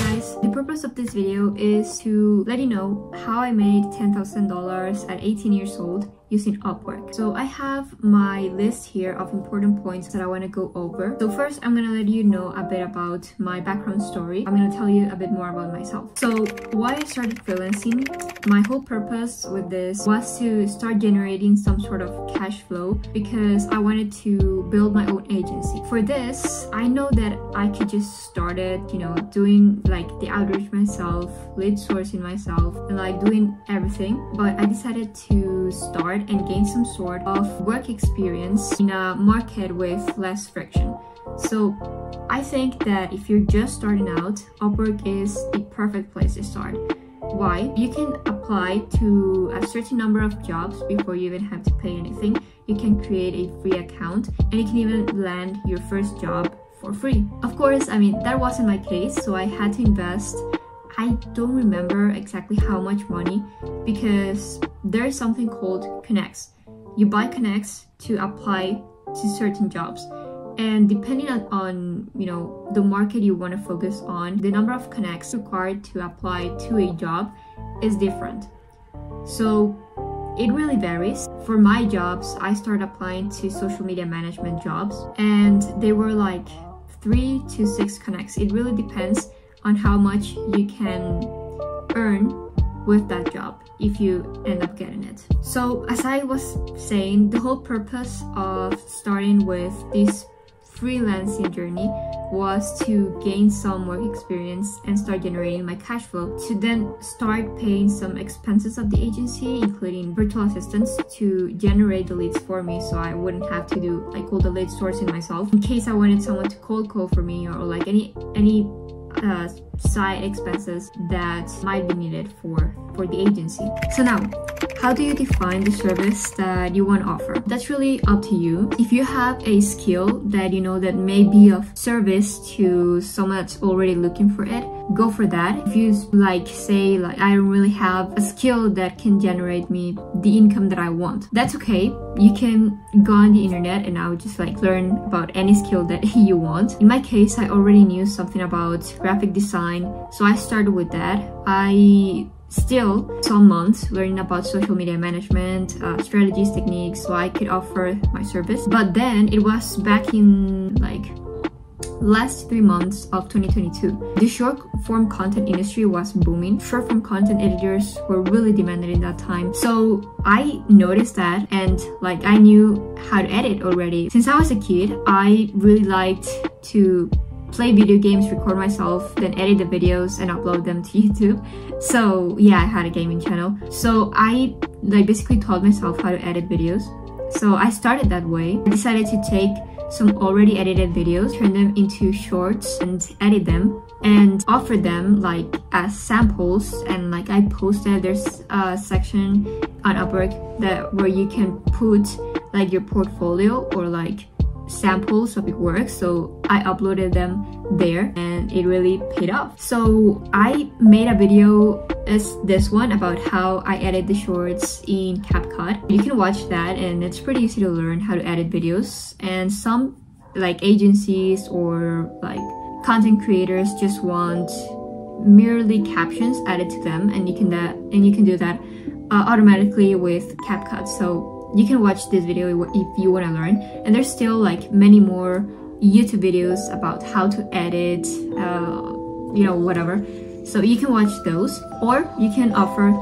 guys, the purpose of this video is to let you know how I made $10,000 at 18 years old using Upwork. So I have my list here of important points that I want to go over. So first, I'm going to let you know a bit about my background story. I'm going to tell you a bit more about myself. So why I started freelancing, my whole purpose with this was to start generating some sort of cash flow because I wanted to build my own agency. For this, I know that I could just start it, doing like the outreach myself, lead sourcing myself, and like doing everything. But I decided to start and gain some sort of work experience in a market with less friction. So I think that if you're just starting out, Upwork is the perfect place to start. Why? You can apply to a certain number of jobs before you even have to pay anything. You can create a free account and you can even land your first job for free. Of course, that wasn't my case, so I had to invest. I don't remember exactly how much money because there is something called connects. You buy connects to apply to certain jobs, and depending on the market you want to focus on, the number of connects required to apply to a job is different. So it really varies. For my jobs, I started applying to social media management jobs, and they were like 3 to 6 connects. It really depends on how much you can earn with that job if you end up getting it. So as I was saying, the whole purpose of starting with this freelancing journey was to gain some work experience and start generating my cash flow, to then start paying some expenses of the agency, including virtual assistants, to generate the leads for me so I wouldn't have to do like all the lead sourcing myself in case I wanted someone to cold call for me, or like any side expenses that might be needed for the agency. So now, how do you define the service that you want to offer? That's really up to you. If you have a skill that that may be of service to someone that's already looking for it, go for that. If you say I don't really have a skill that can generate me the income that I want, that's okay. You can go on the internet and now just learn about any skill that you want. In my case, I already knew something about graphic design, so I started with that. I still some months learning about social media management, strategies, techniques, so I could offer my service. But then it was back in last 3 months of 2022. The short form content industry was booming. Short form content editors were really demanded in that time. So I noticed that, and I knew how to edit already. Since I was a kid, I really liked to play video games, record myself, then edit the videos and upload them to YouTube. So yeah, I had a gaming channel. So I basically taught myself how to edit videos. So I started that way. I decided to take some already edited videos, turn them into shorts and edit them and offer them as samples, and I posted. There's a section on Upwork where you can put your portfolio or samples of your work, so I uploaded them there and it really paid off. So I made a video as this one about how I edit the shorts in CapCut. You can watch that, and it's pretty easy to learn how to edit videos. And some agencies or content creators just want merely captions added to them, and you can do that automatically with CapCut. So you can watch this video if you want to learn, and there's still many more YouTube videos about how to edit, whatever. So you can watch those, or you can offer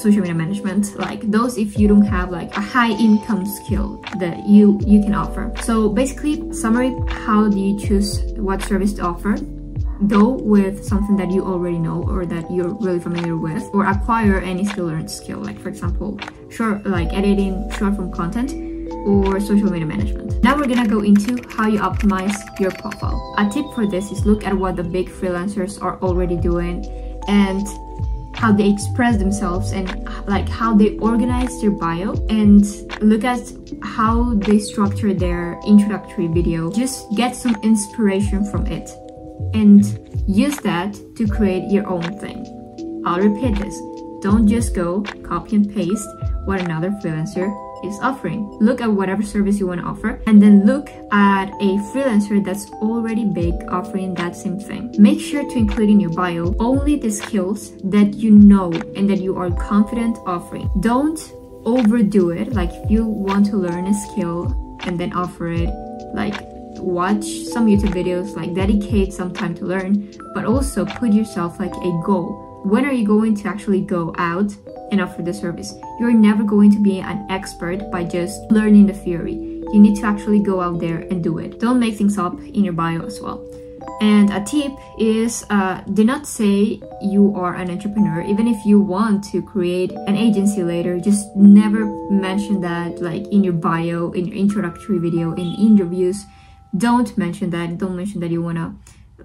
social media management, those if you don't have a high income skill that you can offer. So basically, summary, how do you choose what service to offer? Go with something that you already know or that you're really familiar with, or acquire any learned skill, for example, editing short form content or social media management. Now we're gonna go into how you optimize your profile. A tip for this is look at what the big freelancers are already doing and how they express themselves, and how they organize their bio, and look at how they structure their introductory video. Just get some inspiration from it and use that to create your own thing. I'll repeat this. Don't just go copy and paste what another freelancer is offering. Look at whatever service you want to offer, and then look at a freelancer that's already big offering that same thing. Make sure to include in your bio only the skills that you know and that you are confident offering. Don't overdo it. Like if you want to learn a skill and then offer it, like watch some YouTube videos, like dedicate some time to learn, but also put yourself like a goal. When are you going to actually go out and offer the service? You're never going to be an expert by just learning the theory. You need to actually go out there and do it. Don't make things up in your bio as well. And a tip is do not say you are an entrepreneur. Even if you want to create an agency later, just never mention that like in your bio, in your introductory video, in interviews. Don't mention that. Don't mention that you wanna,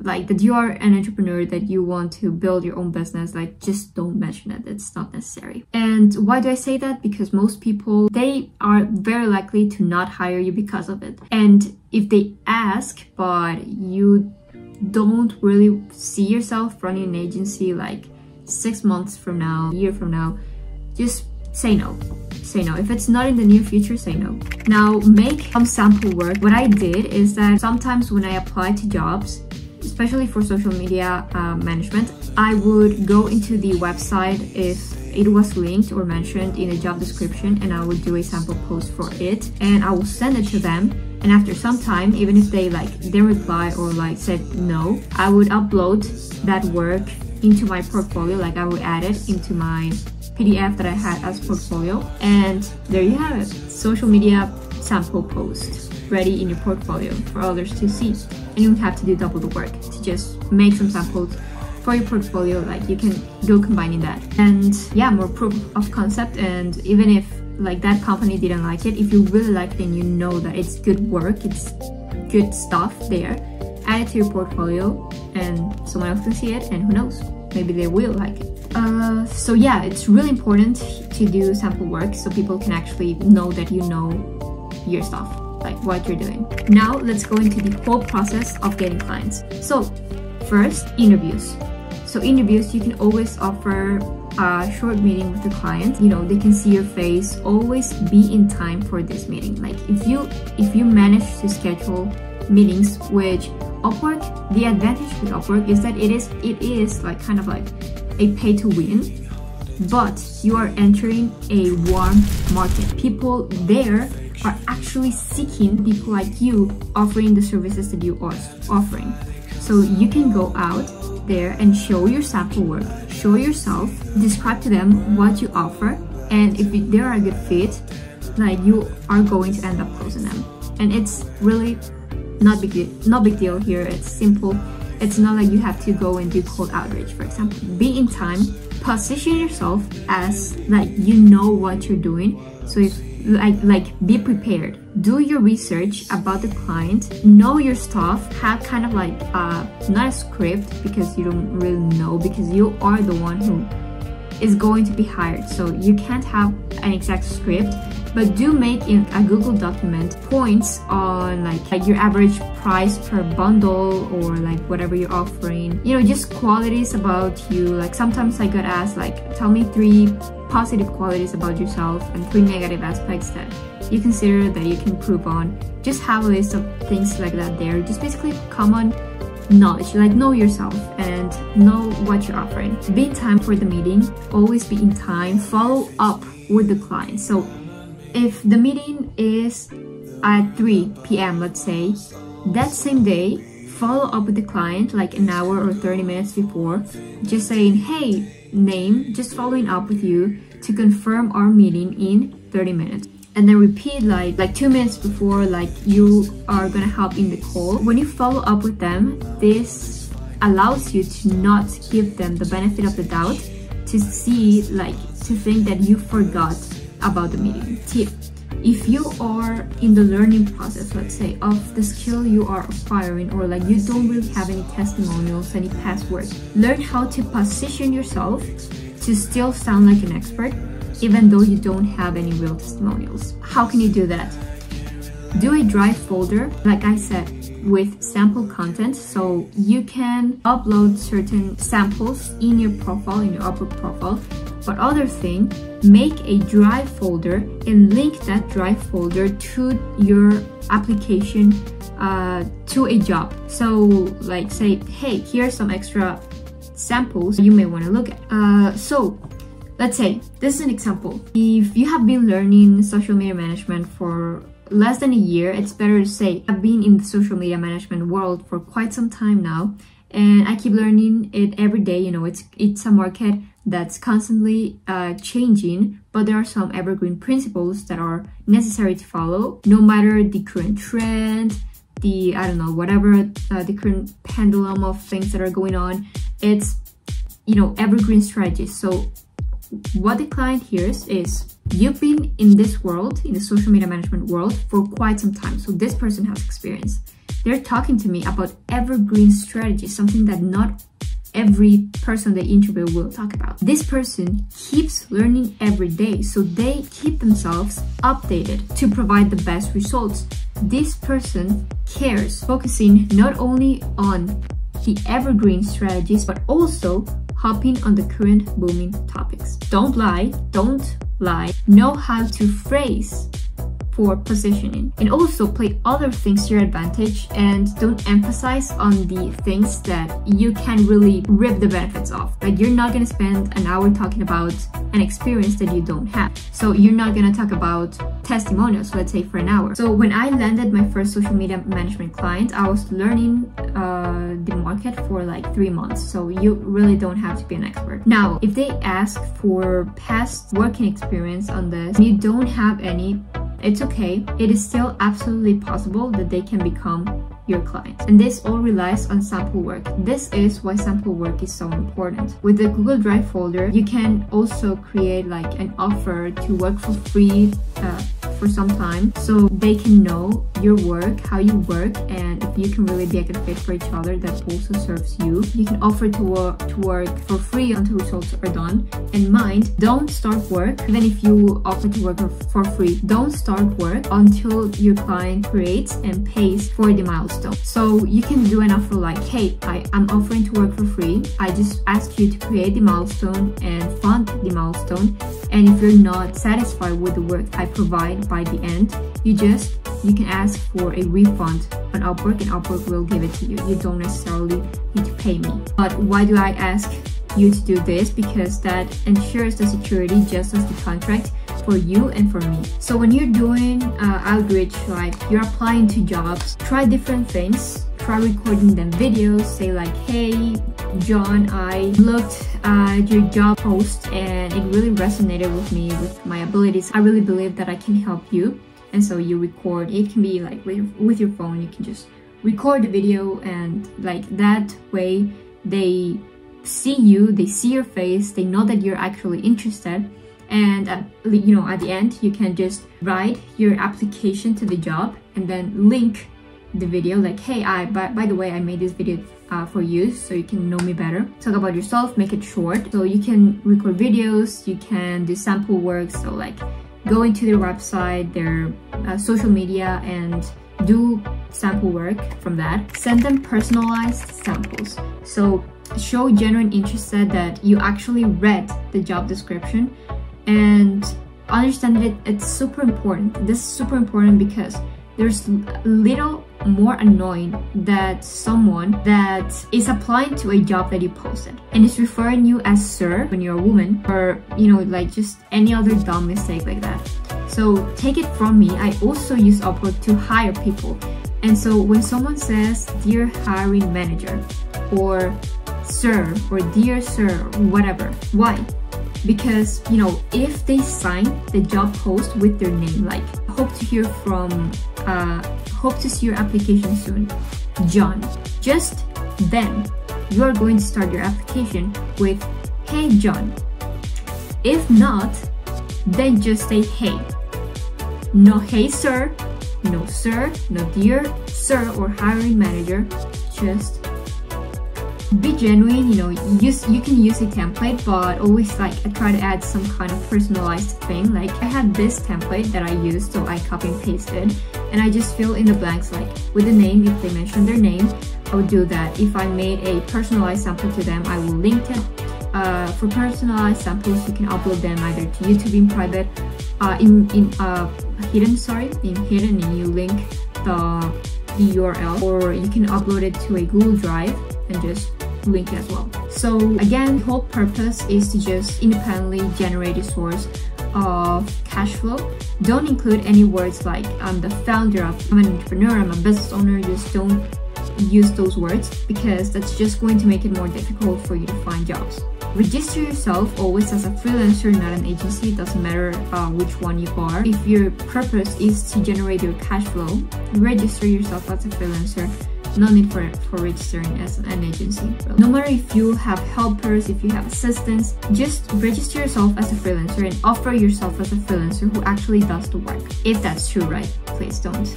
like, that you are an entrepreneur, that you want to build your own business. Like, just don't mention it. It's not necessary. And why do I say that? Because most people, they are very likely to not hire you because of it. And if they ask, but you don't really see yourself running an agency like 6 months from now, a year from now, just say no. Say no. If it's not in the near future, say no. Now, make some sample work. What I did is that sometimes when I apply to jobs, especially for social media management, I would go into the website if it was linked or mentioned in the job description, and I would do a sample post for it, and I will send it to them. And after some time, even if they didn't reply or like said no, I would upload that work into my portfolio. Like I would add it into my PDF that I had as portfolio, and there you have it. Social media sample post ready in your portfolio for others to see. And you don't have to do double the work to just make some samples for your portfolio. Like you can go combining that. And yeah, more proof of concept. And even if like that company didn't like it, if you really like it and you know that it's good work, it's good stuff there, add it to your portfolio and someone else can see it, and who knows, maybe they will like it. So yeah, it's really important to do sample work so people can actually know that you know your stuff, like what you're doing. Now let's go into the whole process of getting clients. So first, interviews. So interviews, you can always offer a short meeting with the client. You know, they can see your face. Always be in time for this meeting. Like if you manage to schedule meetings with Upwork, the advantage with Upwork is that it is like kind of like a pay to win, but you are entering a warm market. People there are actually seeking people like you offering the services that you are offering. So you can go out there and show your sample work, show yourself, describe to them what you offer, and if they are a good fit, like you are going to end up closing them. And it's really not big deal here. It's simple. It's not like you have to go and do cold outreach, for example. Be in time, position yourself as like you know what you're doing. So if like be prepared, do your research about the client, know your stuff, have kind of like not a script because you don't really know, because you are the one who is going to be hired, so you can't have an exact script, but do make in a Google document points on like your average price per bundle, or like whatever you're offering, you know, just qualities about you. Like sometimes I got asked like, tell me 3 positive qualities about yourself and 3 negative aspects that you consider that you can improve on. Just have a list of things like that there. Just basically common knowledge, like know yourself and know what you're offering. Be in time for the meeting, always be in time, follow up with the client. So if the meeting is at 3 p.m. let's say, that same day follow up with the client like an hour or 30 minutes before, just saying, hey name, just following up with you to confirm our meeting in 30 minutes. And then repeat like 2 minutes before, like you are gonna hop in the call. When you follow up with them, this allows you to not give them the benefit of the doubt, to see like to think that you forgot about the meeting. Tip: if you are in the learning process, let's say, of the skill you are acquiring, or like you don't really have any testimonials, any past work, learn how to position yourself to still sound like an expert even though you don't have any real testimonials. How can you do that? Do a drive folder, like I said, with sample content, so you can upload certain samples in your profile, in your Upwork profile, But other thing, make a drive folder and link that drive folder to your application to a job. So like say, hey, here's some extra samples you may want to look at. So let's say this is an example. If you have been learning social media management for less than a year, it's better to say I've been in the social media management world for quite some time now, and I keep learning it every day. You know, it's a market that's constantly changing, but there are some evergreen principles that are necessary to follow, no matter the current trend, the, I don't know, whatever, the current pendulum of things that are going on. It's, you know, evergreen strategies. So what the client hears is, you've been in this world, in the social media management world, for quite some time. So this person has experience. They're talking to me about evergreen strategies, something that not every person they interview will talk about. This person keeps learning every day, so they keep themselves updated to provide the best results. This person cares, focusing not only on the evergreen strategies, but also hopping on the current booming topics. Don't lie. Know how to phrase for positioning, and also play other things to your advantage, and don't emphasize on the things that you can really reap the benefits of. Like, you're not gonna spend an hour talking about an experience that you don't have. So you're not gonna talk about testimonials, let's say, for an hour. So when I landed my first social media management client, I was learning the market for like 3 months. So you really don't have to be an expert. Now, if they ask for past working experience on this and you don't have any, it's okay. It is still absolutely possible that they can become your client. And this all relies on sample work. This is why sample work is so important. With the Google Drive folder, you can also create like an offer to work for free for some time, so they can know your work, how you work, and if you can really be a good fit for each other, that also serves you. You can offer to work for free until results are done. And mind, don't start work, even if you offer to work for free, don't start work until your client creates and pays for the milestone. So you can do an offer like, hey, I'm offering to work for free. I just ask you to create the milestone and fund the milestone. And if you're not satisfied with the work I provide by the end, you can ask for a refund on Upwork, and Upwork will give it to you. You don't necessarily need to pay me. But why do I ask you to do this? Because that ensures the security just as the contract for you and for me. So when you're doing outreach, like you're applying to jobs, try different things. Try recording them videos. Say like, hey John, I looked at your job post and it really resonated with me, with my abilities. I really believe that I can help you. And so you record. It can be like with your phone. You can just record the video, and like that way they see you, they see your face, they know that you're actually interested. And you know, at the end you can just write your application to the job and then link the video like, hey, by the way, I made this video for you so you can know me better. Talk about yourself, make it short. So you can record videos, you can do sample work. So like, go into their website, their social media, and do sample work from that. Send them personalized samples. So show genuine interest that you actually read the job description, and understand that it's super important. This is super important because there's little more annoying that someone that is applying to a job that you posted and is referring you as sir when you're a woman, or you know, like just any other dumb mistake like that. So take it from me, I also use Upwork to hire people. And so when someone says dear hiring manager, or sir, or dear sir, or whatever, why? Because, you know, if they sign the job post with their name, like hope to see your application soon, John, just then you are going to start your application with, hey John. If not, then just say hey. No hey sir, no sir, no dear sir or hiring manager. Just be genuine. You know, you can use a template, but always like I try to add some kind of personalized thing. Like I had this template that I used, so I copy and pasted, and I just fill in the blanks like with the name. If they mention their name, I would do that. If I made a personalized sample to them, I will link it For personalized samples, you can upload them either to YouTube in private, in hidden, and you link the URL, or you can upload it to a Google Drive and just link it as well. So again, the whole purpose is to just independently generate a source of cash flow. Don't include any words like I'm the founder of, I'm an entrepreneur, I'm a business owner. Just don't use those words, because that's just going to make it more difficult for you to find jobs. Register yourself always as a freelancer, not an agency. It doesn't matter which one you are. If your purpose is to generate your cash flow, register yourself as a freelancer. No need for registering as an agency. No matter if you have helpers, if you have assistants, just register yourself as a freelancer and offer yourself as a freelancer who actually does the work. If that's true, right? Please don't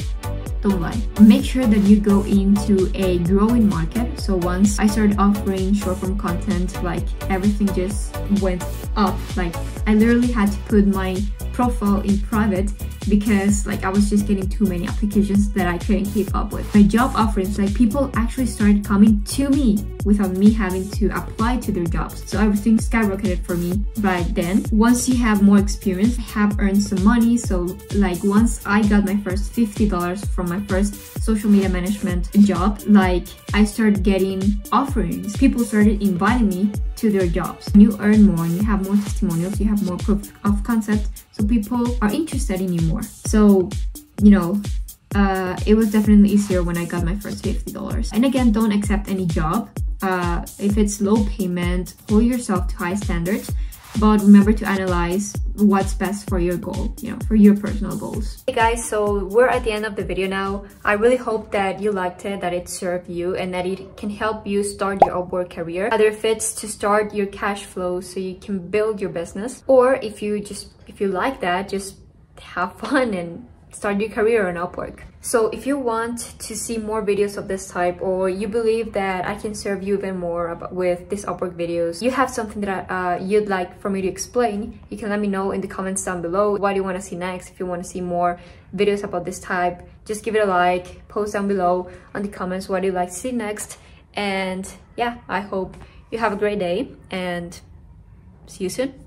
lie. Make sure that you go into a growing market. So once I started offering short form content, like everything just went up. Like I literally had to put my profile in private because like I was just getting too many applications that I couldn't keep up with. My job offerings, like people actually started coming to me without me having to apply to their jobs. So everything skyrocketed for me right then. Once you have more experience, I have earned some money. So like once I got my first $50 from my first social media management job, like I started getting offerings. People started inviting me to their jobs. When you earn more and you have more testimonials, you have more proof of concept, so people are interested in you more. So, you know, it was definitely easier when I got my first $50. And again, don't accept any job. If it's low payment, hold yourself to high standards, but remember to analyze what's best for your goal, you know, for your personal goals. Hey guys, so we're at the end of the video now. I really hope that you liked it, that it served you, and that it can help you start your Upwork career. Either if it's to start your cash flow so you can build your business, or if you like that, just have fun and start your career on Upwork. So if you want to see more videos of this type, or you believe that I can serve you even more with these Upwork videos, you have something that you'd like for me to explain, you can let me know in the comments down below. What do you want to see next? If you want to see more videos about this type, just give it a like, post down below on the comments what you'd like to see next. And yeah, I hope you have a great day and see you soon.